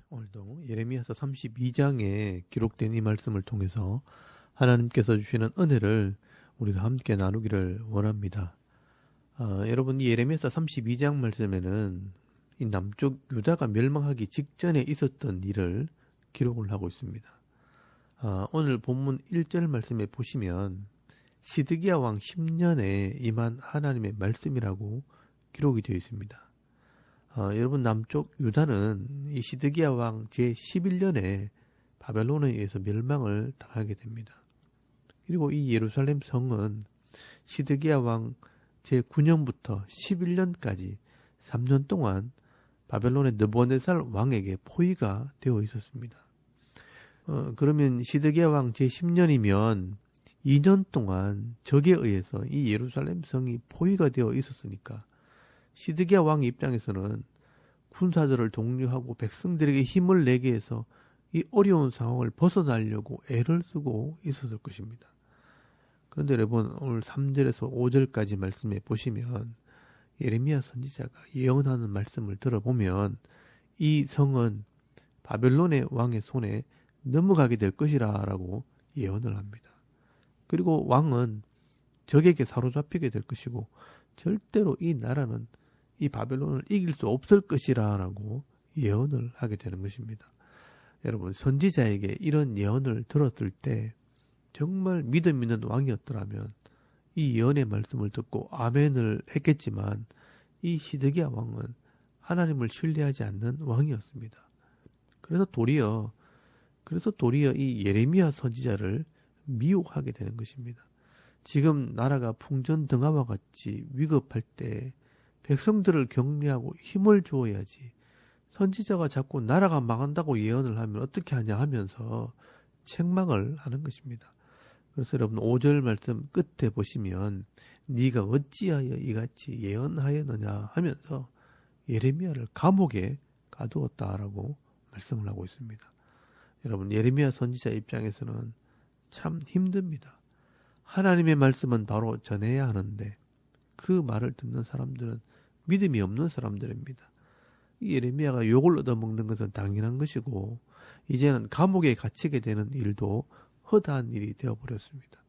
오늘도 예레미야서 32장에 기록된 이 말씀을 통해서 하나님께서 주시는 은혜를 우리가 함께 나누기를 원합니다. 여러분, 이 예레미야서 32장 말씀에는 이 남쪽 유다가 멸망하기 직전에 있었던 일을 기록을 하고 있습니다. 오늘 본문 1절 말씀에 보시면 시드기야 왕 10년에 임한 하나님의 말씀이라고 기록이 되어 있습니다. 여러분, 남쪽 유다는 이 시드기야 왕 제11년에 바벨론에 의해서 멸망을 당하게 됩니다. 그리고 이 예루살렘 성은 시드기야 왕 제9년부터 11년까지 3년 동안 바벨론의 느부갓네살 왕에게 포위가 되어 있었습니다. 그러면 시드기야 왕 제10년이면 2년 동안 적에 의해서 이 예루살렘 성이 포위가 되어 있었으니까 시드기야 왕 입장에서는 군사들을 독려하고 백성들에게 힘을 내게 해서 이 어려운 상황을 벗어나려고 애를 쓰고 있었을 것입니다. 그런데 여러분, 오늘 3절에서 5절까지 말씀해 보시면 예레미야 선지자가 예언하는 말씀을 들어보면 이 성은 바벨론의 왕의 손에 넘어가게 될 것이라 라고 예언을 합니다. 그리고 왕은 적에게 사로잡히게 될 것이고 절대로 이 나라는 이 바벨론을 이길 수 없을 것이라 라고 예언을 하게 되는 것입니다. 여러분, 선지자에게 이런 예언을 들었을 때 정말 믿음 있는 왕이었더라면 이 예언의 말씀을 듣고 아멘을 했겠지만 이 시드기야 왕은 하나님을 신뢰하지 않는 왕이었습니다. 그래서 도리어 이 예레미야 선지자를 미혹하게 되는 것입니다. 지금 나라가 풍전등화와 같이 위급할 때 백성들을 격려하고 힘을 주어야지 선지자가 자꾸 나라가 망한다고 예언을 하면 어떻게 하냐 하면서 책망을 하는 것입니다. 그래서 여러분 5절 말씀 끝에 보시면 네가 어찌하여 이같이 예언하였느냐 하면서 예레미야를 감옥에 가두었다라고 말씀을 하고 있습니다. 여러분, 예레미야 선지자 입장에서는 참 힘듭니다. 하나님의 말씀은 바로 전해야 하는데 그 말을 듣는 사람들은 믿음이 없는 사람들입니다. 이 예레미야가 욕을 얻어먹는 것은 당연한 것이고 이제는 감옥에 갇히게 되는 일도 허다한 일이 되어버렸습니다.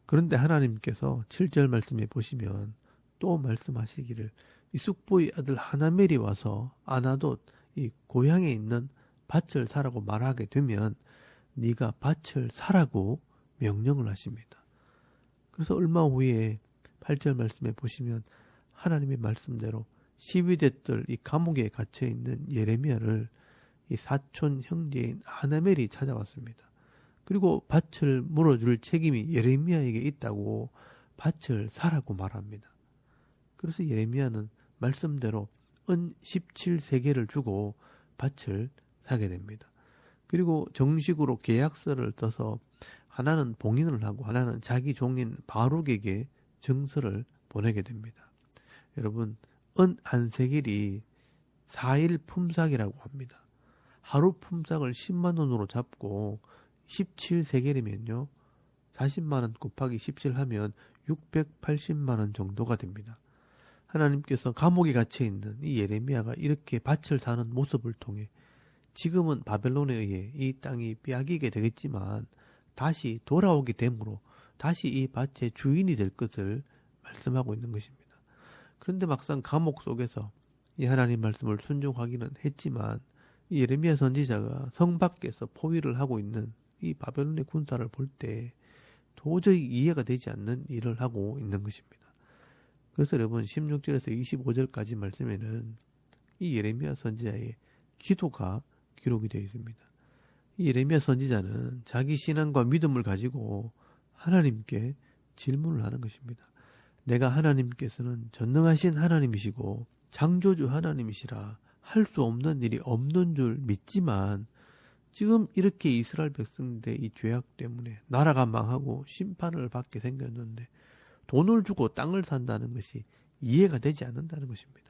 그런데 하나님께서 7절 말씀에 보시면 또 말씀하시기를 이 숙부의 아들 하나멜이 와서 아나돗 이 고향에 있는 밭을 사라고 말하게 되면 네가 밭을 사라고 명령을 하십니다. 그래서 얼마 후에 8절 말씀에 보시면 하나님의 말씀대로 시위대들 이 감옥에 갇혀있는 예레미야를 이 사촌 형제인 하나멜이 찾아왔습니다. 그리고 밭을 물어줄 책임이 예레미야에게 있다고 밭을 사라고 말합니다. 그래서 예레미야는 말씀대로 은 17세겔을 주고 밭을 사게 됩니다. 그리고 정식으로 계약서를 써서 하나는 봉인을 하고 하나는 자기 종인 바룩에게 증서를 보내게 됩니다. 여러분, 은 한 세겔이 4일 품삯이라고 합니다. 하루 품삯을 10만 원으로 잡고 17세겔이면요 40만 원 곱하기 17 하면 680만 원 정도가 됩니다. 하나님께서 감옥에 갇혀있는 이 예레미야가 이렇게 밭을 사는 모습을 통해 지금은 바벨론에 의해 이 땅이 빼앗기게 되겠지만 다시 돌아오게 되므로 다시 이 밭의 주인이 될 것을 말씀하고 있는 것입니다. 그런데 막상 감옥 속에서 이 하나님 말씀을 순종하기는 했지만 이 예레미야 선지자가 성 밖에서 포위를 하고 있는 이 바벨론의 군사를 볼 때 도저히 이해가 되지 않는 일을 하고 있는 것입니다. 그래서 여러분 16절에서 25절까지 말씀에는 이 예레미야 선지자의 기도가 기록이 되어 있습니다. 이 예레미야 선지자는 자기 신앙과 믿음을 가지고 하나님께 질문을 하는 것입니다. 내가 하나님께서는 전능하신 하나님이시고 창조주 하나님이시라 할 수 없는 일이 없는 줄 믿지만 지금 이렇게 이스라엘 백성들의 이 죄악 때문에 나라가 망하고 심판을 받게 생겼는데 돈을 주고 땅을 산다는 것이 이해가 되지 않는다는 것입니다.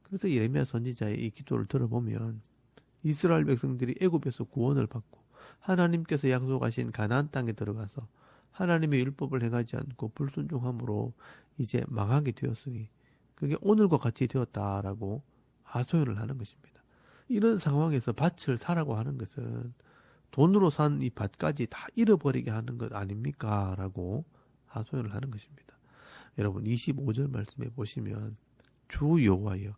그래서 예레미야 선지자의 이 기도를 들어보면 이스라엘 백성들이 애굽에서 구원을 받고 하나님께서 약속하신 가나안 땅에 들어가서 하나님의 율법을 행하지 않고 불순종함으로 이제 망하게 되었으니 그게 오늘과 같이 되었다라고 하소연을 하는 것입니다. 이런 상황에서 밭을 사라고 하는 것은 돈으로 산 이 밭까지 다 잃어버리게 하는 것 아닙니까? 라고 하소연을 하는 것입니다. 여러분 25절 말씀에 보시면 주 여호와여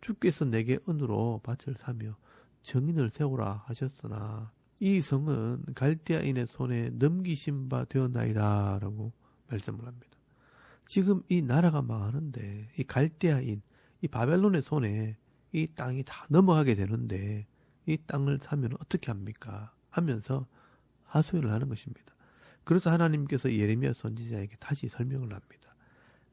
주께서 내게 은으로 밭을 사며 정인을 세우라 하셨으나 이 성은 갈대아인의 손에 넘기신 바 되었나이다 라고 말씀을 합니다. 지금 이 나라가 망하는데 이 갈대아인 이 바벨론의 손에 이 땅이 다 넘어가게 되는데 이 땅을 사면 어떻게 합니까? 하면서 하소연을 하는 것입니다. 그래서 하나님께서 예레미야 선지자에게 다시 설명을 합니다.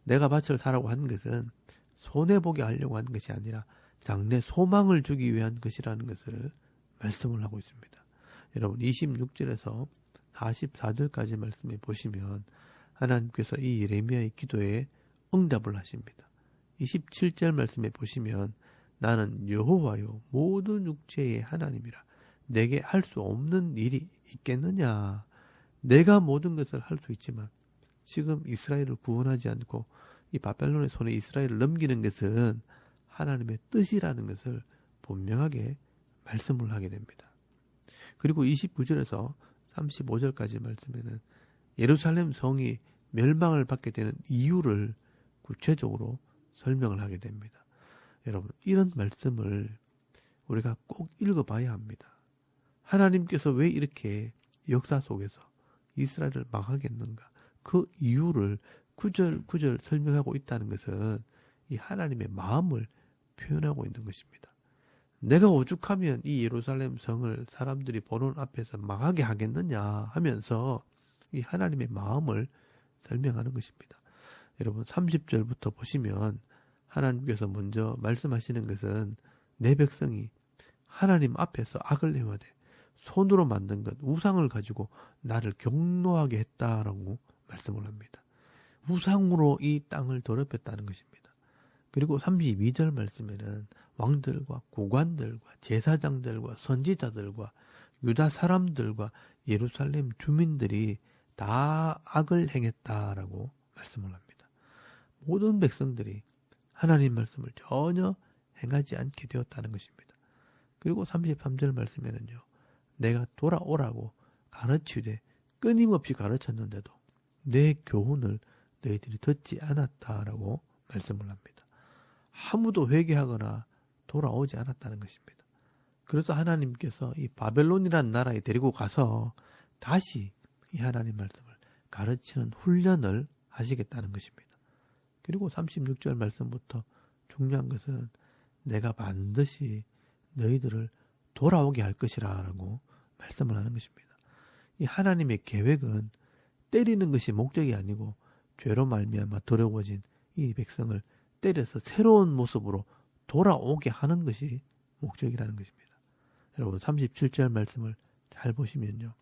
내가 밭을 사라고 한 것은 손해보게 하려고 하는 것이 아니라 장래 소망을 주기 위한 것이라는 것을 말씀을 하고 있습니다. 여러분 26절에서 44절까지 말씀해 보시면 하나님께서 이 예레미야의 기도에 응답을 하십니다. 27절 말씀에 보시면 나는 여호와요 모든 육체의 하나님이라 내게 할 수 없는 일이 있겠느냐. 내가 모든 것을 할 수 있지만 지금 이스라엘을 구원하지 않고 이 바벨론의 손에 이스라엘을 넘기는 것은 하나님의 뜻이라는 것을 분명하게 말씀을 하게 됩니다. 그리고 29절에서 35절까지 말씀에는 예루살렘 성이 멸망을 받게 되는 이유를 구체적으로 설명을 하게 됩니다. 여러분 이런 말씀을 우리가 꼭 읽어봐야 합니다. 하나님께서 왜 이렇게 역사 속에서 이스라엘을 망하겠는가? 그 이유를 구절구절 설명하고 있다는 것은 이 하나님의 마음을 표현하고 있는 것입니다. 내가 오죽하면 이 예루살렘 성을 사람들이 보는 앞에서 망하게 하겠느냐 하면서 이 하나님의 마음을 설명하는 것입니다. 여러분 30절부터 보시면 하나님께서 먼저 말씀하시는 것은 내 백성이 하나님 앞에서 악을 행하되 손으로 만든 것 우상을 가지고 나를 경노하게 했다라고 말씀을 합니다. 우상으로 이 땅을 더럽혔다는 것입니다. 그리고 32절 말씀에는 왕들과 고관들과 제사장들과 선지자들과 유다 사람들과 예루살렘 주민들이 다 악을 행했다라고 말씀을 합니다. 모든 백성들이 하나님 말씀을 전혀 행하지 않게 되었다는 것입니다. 그리고 33절 말씀에는요. 내가 돌아오라고 가르치되 끊임없이 가르쳤는데도 내 교훈을 너희들이 듣지 않았다라고 말씀을 합니다. 아무도 회개하거나 돌아오지 않았다는 것입니다. 그래서 하나님께서 이 바벨론이라는 나라에 데리고 가서 다시 이 하나님 말씀을 가르치는 훈련을 하시겠다는 것입니다. 그리고 36절 말씀부터 중요한 것은 내가 반드시 너희들을 돌아오게 할 것이라 라고 말씀을 하는 것입니다. 이 하나님의 계획은 때리는 것이 목적이 아니고 죄로 말미암아 더러워진 이 백성을 때려서 새로운 모습으로 돌아오게 하는 것이 목적이라는 것입니다. 여러분 37절 말씀을 잘 보시면요.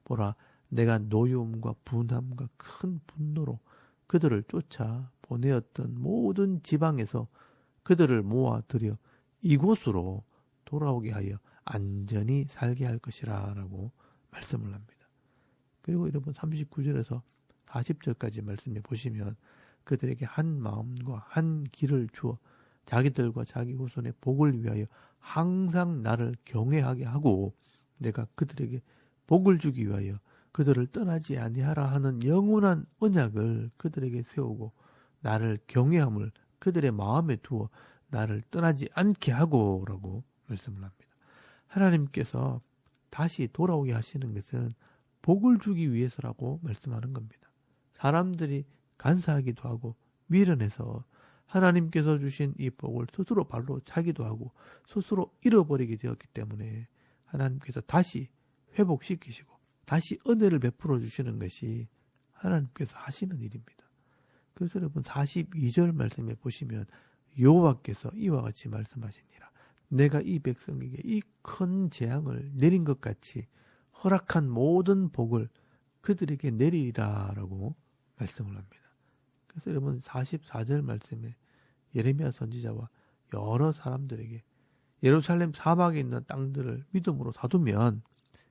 보라 내가 노여움과 분함과 큰 분노로 그들을 쫓아 보내었던 모든 지방에서 그들을 모아들여 이곳으로 돌아오게 하여 안전히 살게 할 것이라 라고 말씀을 합니다. 그리고 여러분 39절에서 40절까지 말씀해 보시면 그들에게 한 마음과 한 길을 주어 자기들과 자기 후손의 복을 위하여 항상 나를 경외하게 하고 내가 그들에게 복을 주기 위하여 그들을 떠나지 아니하라 하는 영원한 언약을 그들에게 세우고 나를 경외함을 그들의 마음에 두어 나를 떠나지 않게 하고 라고 말씀을 합니다. 하나님께서 다시 돌아오게 하시는 것은 복을 주기 위해서라고 말씀하는 겁니다. 사람들이 간사하기도 하고 미련해서 하나님께서 주신 이 복을 스스로 발로 차기도 하고 스스로 잃어버리게 되었기 때문에 하나님께서 다시 회복시키시고 다시 은혜를 베풀어 주시는 것이 하나님께서 하시는 일입니다. 그래서 여러분 42절 말씀에 보시면 여호와께서 이와 같이 말씀하시니라. 내가 이 백성에게 이 큰 재앙을 내린 것 같이 허락한 모든 복을 그들에게 내리리라 라고 말씀을 합니다. 그래서 여러분 44절 말씀에 예레미야 선지자와 여러 사람들에게 예루살렘 사막에 있는 땅들을 믿음으로 사두면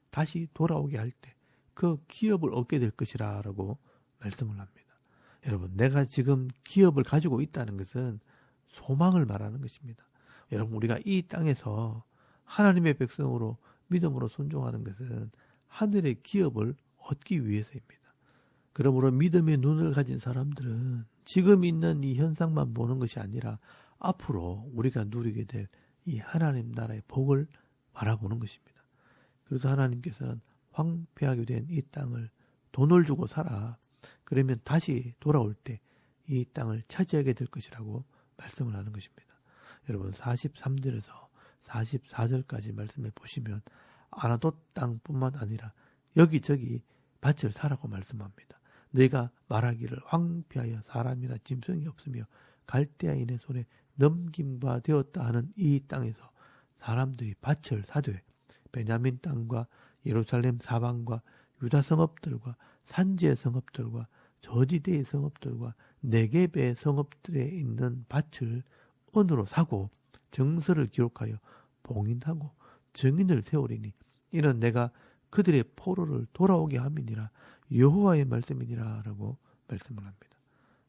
다시 돌아오게 할 때 그 기업을 얻게 될 것이라 라고 말씀을 합니다. 여러분, 내가 지금 기업을 가지고 있다는 것은 소망을 말하는 것입니다. 여러분, 우리가 이 땅에서 하나님의 백성으로 믿음으로 순종하는 것은 하늘의 기업을 얻기 위해서입니다. 그러므로 믿음의 눈을 가진 사람들은 지금 있는 이 현상만 보는 것이 아니라 앞으로 우리가 누리게 될 이 하나님 나라의 복을 바라보는 것입니다. 그래서 하나님께서는 황폐하게 된 이 땅을 돈을 주고 사라. 그러면 다시 돌아올 때 이 땅을 차지하게 될 것이라고 말씀을 하는 것입니다. 여러분, 43절에서 44절까지 말씀해 보시면 아나돗 땅뿐만 아니라 여기저기 밭을 사라고 말씀합니다. 너희가 말하기를 황폐하여 사람이나 짐승이 없으며 갈대아인의 손에 넘김바 되었다 하는 이 땅에서 사람들이 밭을 사되 베냐민 땅과 예루살렘 사방과 유다 성읍들과 산지의 성읍들과 저지대의 성읍들과 네겝의 성읍들에 있는 밭을 은으로 사고 정서를 기록하여 봉인하고 증인을 세우리니 이는 내가 그들의 포로를 돌아오게 함이니라 여호와의 말씀이니라 라고 말씀을 합니다.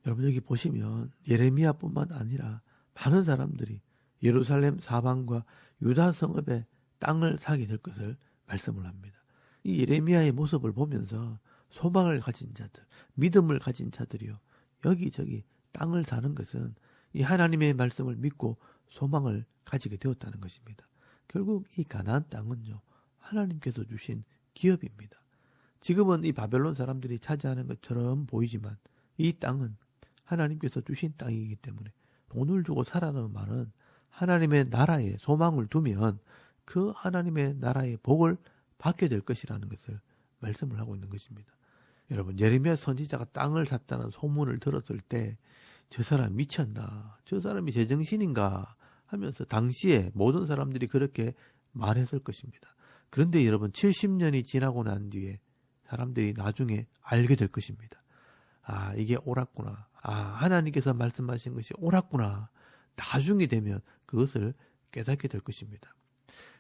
여러분, 여기 보시면 예레미야뿐만 아니라 많은 사람들이 예루살렘 사방과 유다 성읍의 땅을 사게 될 것을 말씀을 합니다. 이 예레미야의 모습을 보면서 소망을 가진 자들, 믿음을 가진 자들이요, 여기저기 땅을 사는 것은 이 하나님의 말씀을 믿고 소망을 가지게 되었다는 것입니다. 결국 이 가나안 땅은요, 하나님께서 주신 기업입니다. 지금은 이 바벨론 사람들이 차지하는 것처럼 보이지만 이 땅은 하나님께서 주신 땅이기 때문에 돈을 주고 사라는 말은 하나님의 나라에 소망을 두면 그 하나님의 나라의 복을 받게 될 것이라는 것을 말씀을 하고 있는 것입니다. 여러분, 예레미야 선지자가 땅을 샀다는 소문을 들었을 때 저 사람 미쳤나, 저 사람이 제정신인가 하면서 당시에 모든 사람들이 그렇게 말했을 것입니다. 그런데 여러분, 70년이 지나고 난 뒤에 사람들이 나중에 알게 될 것입니다. 아, 이게 옳았구나. 아, 하나님께서 말씀하신 것이 옳았구나. 나중에 되면 그것을 깨닫게 될 것입니다.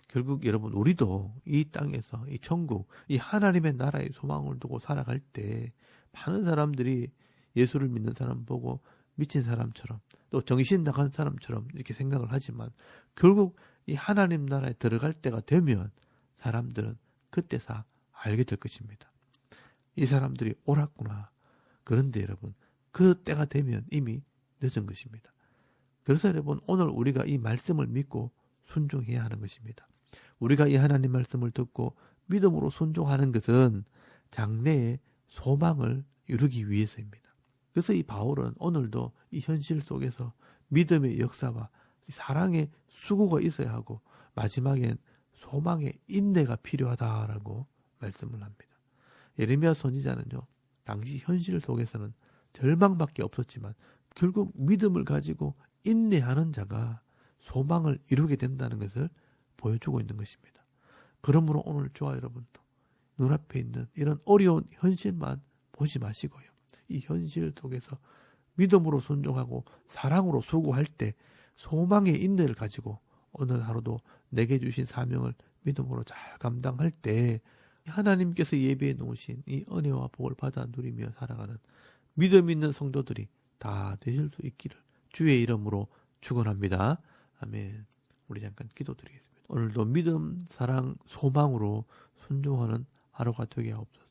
결국 여러분, 우리도 이 땅에서 이 천국, 이 하나님의 나라의 소망을 두고 살아갈 때 많은 사람들이 예수를 믿는 사람 보고 미친 사람처럼 또 정신 나간 사람처럼 이렇게 생각을 하지만 결국 이 하나님 나라에 들어갈 때가 되면 사람들은 그때서 알게 될 것입니다. 이 사람들이 옳았구나. 그런데 여러분, 그 때가 되면 이미 늦은 것입니다. 그래서 여러분, 오늘 우리가 이 말씀을 믿고 순종해야 하는 것입니다. 우리가 이 하나님 말씀을 듣고 믿음으로 순종하는 것은 장래의 소망을 이루기 위해서입니다. 그래서 이 바울은 오늘도 이 현실 속에서 믿음의 역사와 사랑의 수고가 있어야 하고 마지막엔 소망의 인내가 필요하다라고 말씀을 합니다. 예레미야 선지자는요, 당시 현실 속에서는 절망밖에 없었지만 결국 믿음을 가지고 인내하는 자가 소망을 이루게 된다는 것을 보여주고 있는 것입니다. 그러므로 오늘 저와 여러분도 눈앞에 있는 이런 어려운 현실만 보지 마시고요, 이 현실 속에서 믿음으로 순종하고 사랑으로 수고할 때 소망의 인내를 가지고 오늘 하루도 내게 주신 사명을 믿음으로 잘 감당할 때 하나님께서 예비해 놓으신 이 은혜와 복을 받아 누리며 살아가는 믿음 있는 성도들이 다 되실 수 있기를 주의 이름으로 축원합니다. 아멘. 우리 잠깐 기도드리겠습니다. 오늘도 믿음, 사랑, 소망으로 순종하는 하루가 되게 하옵소서.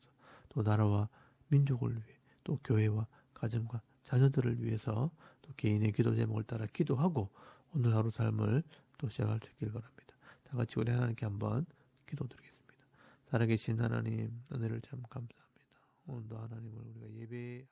또 나라와 민족을 위해, 또 교회와 가정과 자녀들을 위해서 또 개인의 기도 제목을 따라 기도하고 오늘 하루 삶을 또 시작할 수 있길 바랍니다. 다 같이 우리 하나님께 한번 기도드리겠습니다. 살아계신 하나님, 은혜를 참 감사합니다. 오늘도 하나님을 우리가 예배하게